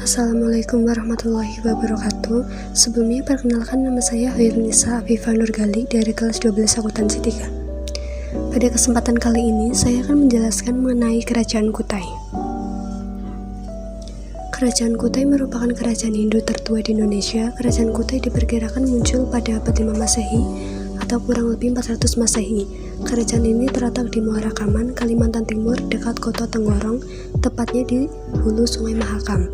Assalamualaikum warahmatullahi wabarakatuh. Sebelumnya perkenalkan, nama saya Hairunisa Afifah Nurgali dari kelas 12 akuntansi 3. Pada kesempatan kali ini saya akan menjelaskan mengenai Kerajaan Kutai. Kerajaan Kutai merupakan kerajaan Hindu tertua di Indonesia. Kerajaan Kutai diperkirakan muncul pada abad 5 Masehi atau kurang lebih 400 Masehi. Kerajaan ini terletak di Muara Kaman, Kalimantan Timur, dekat kota Tenggorong, tepatnya di hulu Sungai Mahakam.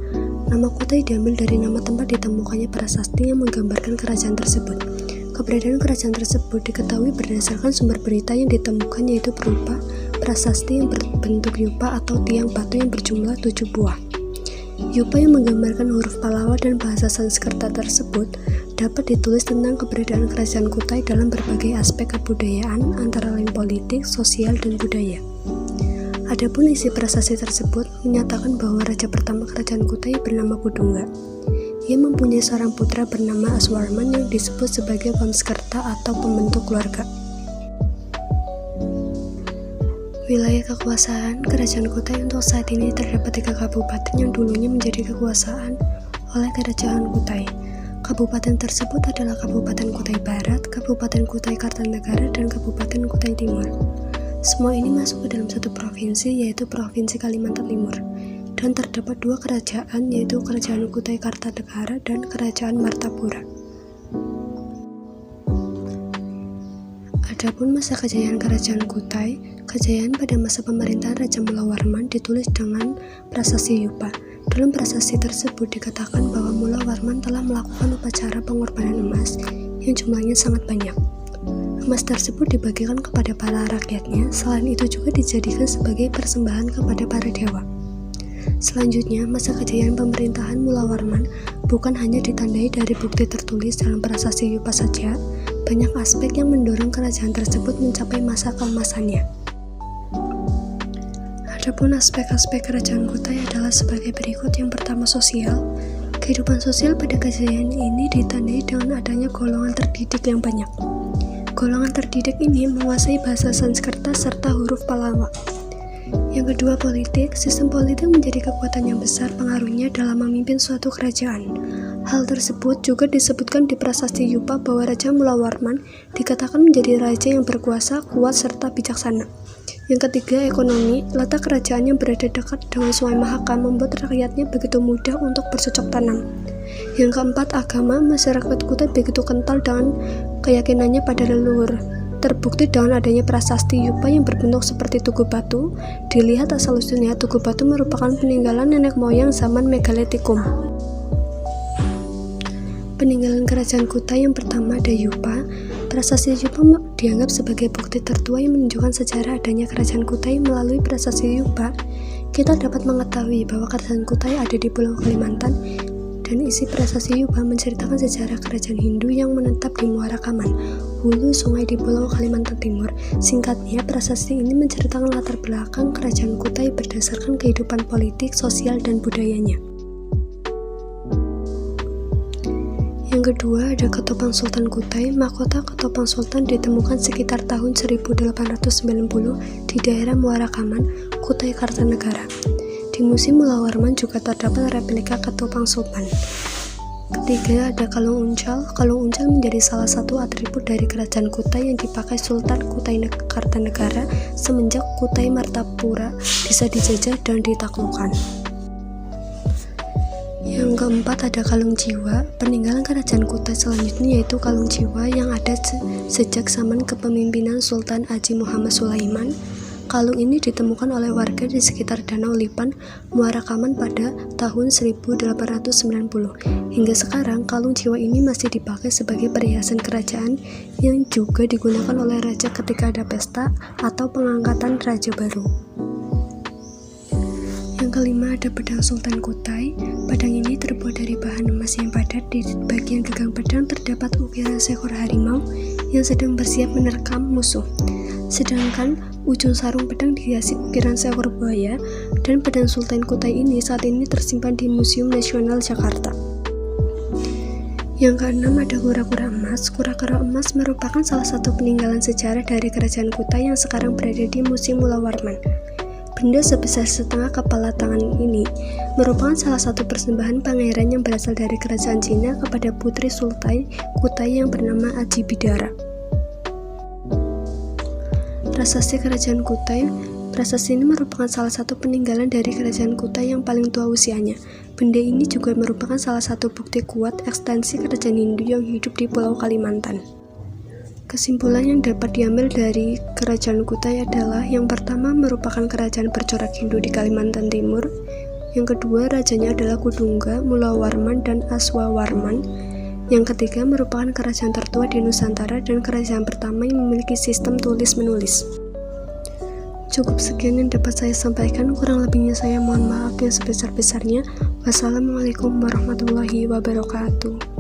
Nama Kutai diambil dari nama tempat ditemukannya prasasti yang menggambarkan kerajaan tersebut. Keberadaan kerajaan tersebut diketahui berdasarkan sumber berita yang ditemukan, yaitu berupa prasasti yang berbentuk yupa atau tiang batu yang berjumlah 7 buah. Yupa yang menggambarkan huruf Pallawa dan bahasa Sanskerta tersebut dapat ditulis tentang keberadaan kerajaan Kutai dalam berbagai aspek kebudayaan, antara lain politik, sosial, dan budaya. Adapun isi prasasti tersebut menyatakan bahwa raja pertama kerajaan Kutai bernama Kudungga. Ia mempunyai seorang putra bernama Aswarman yang disebut sebagai Wamskerta atau pembentuk keluarga. Wilayah kekuasaan Kerajaan Kutai untuk saat ini terdapat 3 kabupaten yang dulunya menjadi kekuasaan oleh Kerajaan Kutai. Kabupaten tersebut adalah Kabupaten Kutai Barat, Kabupaten Kutai Kartanegara, dan Kabupaten Kutai Timur. Semua ini masuk ke dalam satu provinsi, yaitu Provinsi Kalimantan Timur, dan terdapat 2 kerajaan, yaitu Kerajaan Kutai Kartanegara dan Kerajaan Martapura. Adapun masa kejayaan Kerajaan Kutai, kejayaan pada masa pemerintahan Raja Mulawarman ditulis dengan prasasti Yupa. Dalam prasasti tersebut dikatakan bahwa Mulawarman telah melakukan upacara pengorbanan emas yang jumlahnya sangat banyak. Emas tersebut dibagikan kepada para rakyatnya, selain itu juga dijadikan sebagai persembahan kepada para dewa. Selanjutnya, masa kejayaan pemerintahan Mulawarman bukan hanya ditandai dari bukti tertulis dalam prasasti Yupa saja, banyak aspek yang mendorong kerajaan tersebut mencapai masa keemasannya. Adapun aspek-aspek Kerajaan Kutai adalah sebagai berikut. Yang pertama, sosial. Kehidupan sosial pada kejayaan ini ditandai dengan adanya golongan terdidik yang banyak. Golongan terdidik ini menguasai bahasa Sanskerta serta huruf Pallawa. Yang kedua, politik. Sistem politik menjadi kekuatan yang besar pengaruhnya dalam memimpin suatu kerajaan. Hal tersebut juga disebutkan di prasasti Yupa bahwa Raja Mulawarman dikatakan menjadi raja yang berkuasa, kuat, serta bijaksana. Yang ketiga, ekonomi. Letak kerajaan yang berada dekat dengan Sungai Mahakam membuat rakyatnya begitu mudah untuk bercocok tanam. Yang keempat, agama. Masyarakat Kutai begitu kental dengan keyakinannya pada leluhur. Terbukti dengan adanya prasasti Yupa yang berbentuk seperti tugu batu. Dilihat asal-usulnya, tugu batu merupakan peninggalan nenek moyang zaman Megalitikum. Peninggalan Kerajaan Kutai yang pertama ada Yupa. Prasasti Yupa dianggap sebagai bukti tertua yang menunjukkan sejarah adanya Kerajaan Kutai. Melalui prasasti Yupa, kita dapat mengetahui bahwa Kerajaan Kutai ada di Pulau Kalimantan, dan isi prasasti Yupa menceritakan sejarah kerajaan Hindu yang menetap di Muara Kaman, hulu sungai di Pulau Kalimantan Timur. Singkatnya, prasasti ini menceritakan latar belakang Kerajaan Kutai berdasarkan kehidupan politik, sosial, dan budayanya. Yang kedua ada Ketopang Sultan Kutai. Mahkota Ketopang Sultan ditemukan sekitar tahun 1890 di daerah Muara Kaman, Kutai Kartanegara. Di Museum Mulawarman juga terdapat replika Ketopang Sultan. Ketiga ada Kalung Uncal. Kalung Uncal menjadi salah satu atribut dari Kerajaan Kutai yang dipakai Sultan Kutai Kartanegara semenjak Kutai Martapura bisa dijajah dan ditaklukkan. Yang keempat ada Kalung Jiwa. Peninggalan Kerajaan Kutai selanjutnya yaitu Kalung Jiwa yang ada sejak zaman kepemimpinan Sultan Haji Muhammad Sulaiman. Kalung ini ditemukan oleh warga di sekitar Danau Lipan, Muara Kaman pada tahun 1890. Hingga sekarang, kalung jiwa ini masih dipakai sebagai perhiasan kerajaan yang juga digunakan oleh raja ketika ada pesta atau pengangkatan raja baru. Yang kelima ada Pedang Sultan Kutai. Pedang ini terbuat dari bahan emas yang padat. Di bagian gagang pedang terdapat ukiran seekor harimau yang sedang bersiap menerkam musuh. Sedangkan ujung sarung pedang dihiasi ukiran seekor buaya, dan pedang Sultan Kutai ini saat ini tersimpan di Museum Nasional Jakarta. Yang keenam ada kura-kura emas. Kura-kura emas merupakan salah satu peninggalan sejarah dari Kerajaan Kutai yang sekarang berada di Museum Mulawarman. Benda sebesar setengah kepala tangan ini merupakan salah satu persembahan pangeran yang berasal dari kerajaan Cina kepada putri Sultan Kutai yang bernama Aji Bidara. Prasasti Kerajaan Kutai. Prasasti ini merupakan salah satu peninggalan dari Kerajaan Kutai yang paling tua usianya. Benda ini juga merupakan salah satu bukti kuat ekstensi kerajaan Hindu yang hidup di Pulau Kalimantan. Kesimpulan yang dapat diambil dari Kerajaan Kutai adalah yang pertama merupakan kerajaan bercorak Hindu di Kalimantan Timur, yang kedua rajanya adalah Kudungga, Mulawarman, dan Aswawarman, yang ketiga merupakan kerajaan tertua di Nusantara dan kerajaan pertama yang memiliki sistem tulis-menulis. Cukup sekian yang dapat saya sampaikan, kurang lebihnya saya mohon maaf yang sebesar-besarnya. Wassalamualaikum warahmatullahi wabarakatuh.